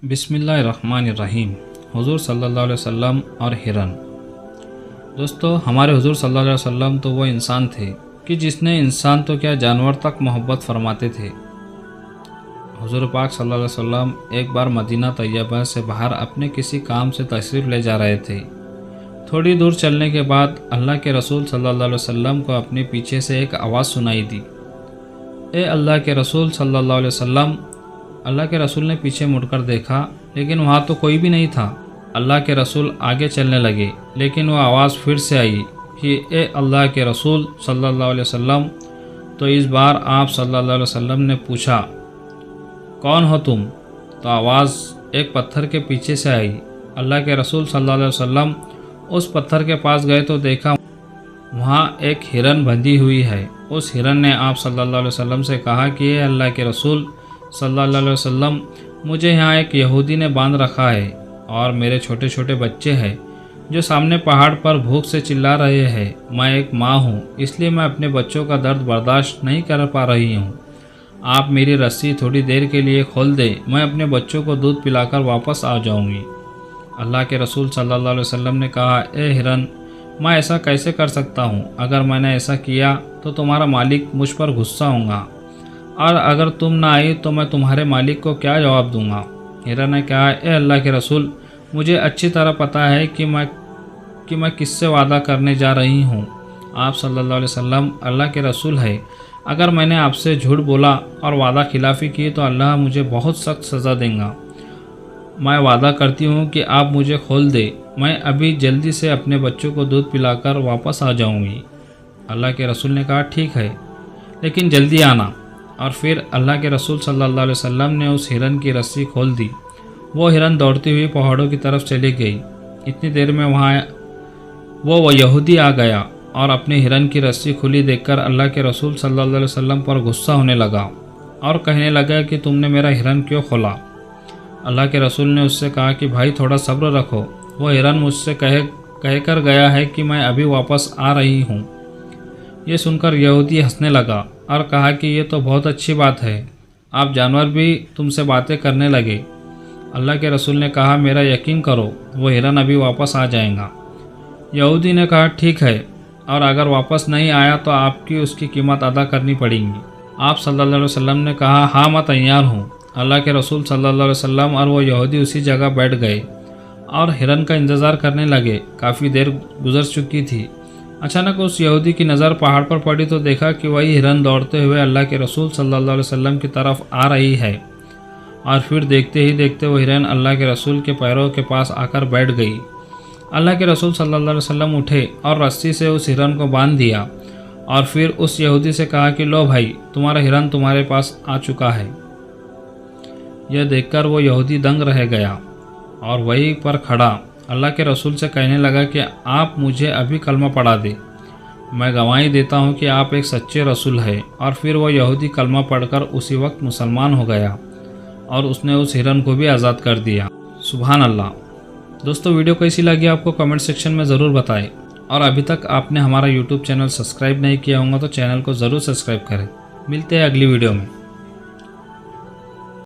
बिस्मिल्लाहिर्रहमानिर्रहीम। हुजूर सल्लल्लाहु अलैहि वसल्लम और हिरन। दोस्तों, हमारे हुजूर सल्लल्लाहु अलैहि वसल्लम तो वो इंसान थे कि जिसने इंसान तो क्या जानवर तक मोहब्बत फरमाते थे। हुजूर पाक सल्लल्लाहु अलैहि वसल्लम एक बार मदीना तैयबा से बाहर अपने किसी काम से तशरीफ़ ले जा रहे थे। थोड़ी दूर चलने के बाद अल्लाह के रसूल सल्लल्लाहु अलैहि वसल्लम को अपने पीछे से एक आवाज़ सुनाई दी। ए अल्लाह के रसूल सल्लल्लाहु अलैहि वसल्लम। अल्लाह के रसूल ने पीछे मुड़कर देखा, लेकिन वहाँ तो कोई भी नहीं था। अल्लाह के रसूल आगे चलने लगे, लेकिन वह आवाज़ फिर से आई कि ए अल्लाह के रसूल सल्लल्लाहु अलैहि वसल्लम। तो इस बार आप सल्लल्लाहु अलैहि वसल्लम ने पूछा, कौन हो तुम? तो आवाज़ एक पत्थर के पीछे से आई। अल्लाह के रसूल सल्लल्लाहु अलैहि वसल्लम उस पत्थर के पास गए तो देखा वहाँ एक हिरन बंधी हुई है। उस हिरन ने आप सल्लल्लाहु अलैहि वसल्लम से कहा कि ए अल्लाह के रसूल सल्लल्लाहु अलैहि वसल्लम, मुझे यहाँ एक यहूदी ने बांध रखा है और मेरे छोटे छोटे बच्चे हैं जो सामने पहाड़ पर भूख से चिल्ला रहे हैं। मैं एक माँ हूँ, इसलिए मैं अपने बच्चों का दर्द बर्दाश्त नहीं कर पा रही हूँ। आप मेरी रस्सी थोड़ी देर के लिए खोल दें, मैं अपने बच्चों को दूध पिलाकर वापस आ जाऊँगी। अल्लाह के रसूल सल्लल्लाहु अलैहि वसल्लम ने कहा, ए हिरन, मैं ऐसा कैसे कर सकता हूँ? अगर मैंने ऐसा किया तो तुम्हारा मालिक मुझ पर गुस्सा होगा, और अगर तुम ना आई तो मैं तुम्हारे मालिक को क्या जवाब दूंगा? हिरन ने कहा, ए अल्लाह के रसूल, मुझे अच्छी तरह पता है कि मैं किससे वादा करने जा रही हूँ। आप सल्लल्लाहु अलैहि वसल्लम अल्लाह के रसूल है। अगर मैंने आपसे झूठ बोला और वादा खिलाफ़ी की तो अल्लाह मुझे बहुत सख्त सज़ा देगा। मैं वादा करती हूँ कि आप मुझे खोल दे, मैं अभी जल्दी से अपने बच्चों को दूध पिलाकर वापस आ जाऊँगी। अल्लाह के रसूल ने कहा, ठीक है, लेकिन जल्दी आना। और फिर अल्लाह के रसूल सल्लल्लाहु अलैहि वसल्लम ने उस हिरन की रस्सी खोल दी। वो हिरन दौड़ती हुई पहाड़ों की तरफ चली गई। इतनी देर में वहाँ वो यहूदी आ गया और अपने हिरन की रस्सी खुली देखकर अल्लाह के रसूल सल्लल्लाहु अलैहि वसल्लम पर गुस्सा होने लगा और कहने लगा कि तुमने मेरा हिरन क्यों खोला? अल्लाह के रसूल ने उससे कहा कि भाई थोड़ा सब्र रखो, वो हिरन मुझसे कहकर गया है कि मैं अभी वापस आ रही हूँ। ये सुनकर यहूदी हंसने लगा और कहा कि ये तो बहुत अच्छी बात है, आप जानवर भी तुमसे बातें करने लगे। अल्लाह के रसूल ने कहा, मेरा यकीन करो, वो हिरन अभी वापस आ जाएगा। यहूदी ने कहा, ठीक है, और अगर वापस नहीं आया तो आपकी उसकी कीमत अदा करनी पड़ेगी। आप सल्लल्लाहु अलैहि वसल्लम ने कहा, हाँ मैं तैयार हूँ। अल्लाह के रसूल सल्लल्लाहु अलैहि वसल्लम और वो यहूदी उसी जगह बैठ गए और हिरन का इंतज़ार करने लगे। काफ़ी देर गुजर चुकी थी। अचानक उस यहूदी की नज़र पहाड़ पर पड़ी तो देखा कि वही हिरन दौड़ते हुए अल्लाह के रसूल सल्लल्लाहु अलैहि वसल्लम की तरफ आ रही है। और फिर देखते ही देखते वो हिरन अल्लाह के रसूल के पैरों के पास आकर बैठ गई। अल्लाह के रसूल सल्लल्लाहु अलैहि वसल्लम उठे और रस्सी से उस हिरन को बांध दिया और फिर उस यहूदी से कहा कि लो भाई, तुम्हारा हिरन तुम्हारे पास आ चुका है। यह देखकर वो यहूदी दंग रह गया और वहीं पर खड़ा अल्लाह के रसूल से कहने लगा कि आप मुझे अभी कलमा पढ़ा दे, मैं गवाही देता हूँ कि आप एक सच्चे रसूल हैं। और फिर वो यहूदी कलमा पढ़कर उसी वक्त मुसलमान हो गया और उसने उस हिरन को भी आज़ाद कर दिया। सुभान अल्लाह। दोस्तों, वीडियो कैसी लगी आपको कमेंट सेक्शन में ज़रूर बताएं, और अभी तक आपने हमारा यूट्यूब चैनल सब्सक्राइब नहीं किया होगा तो चैनल को ज़रूर सब्सक्राइब करें। मिलते हैं अगली वीडियो में।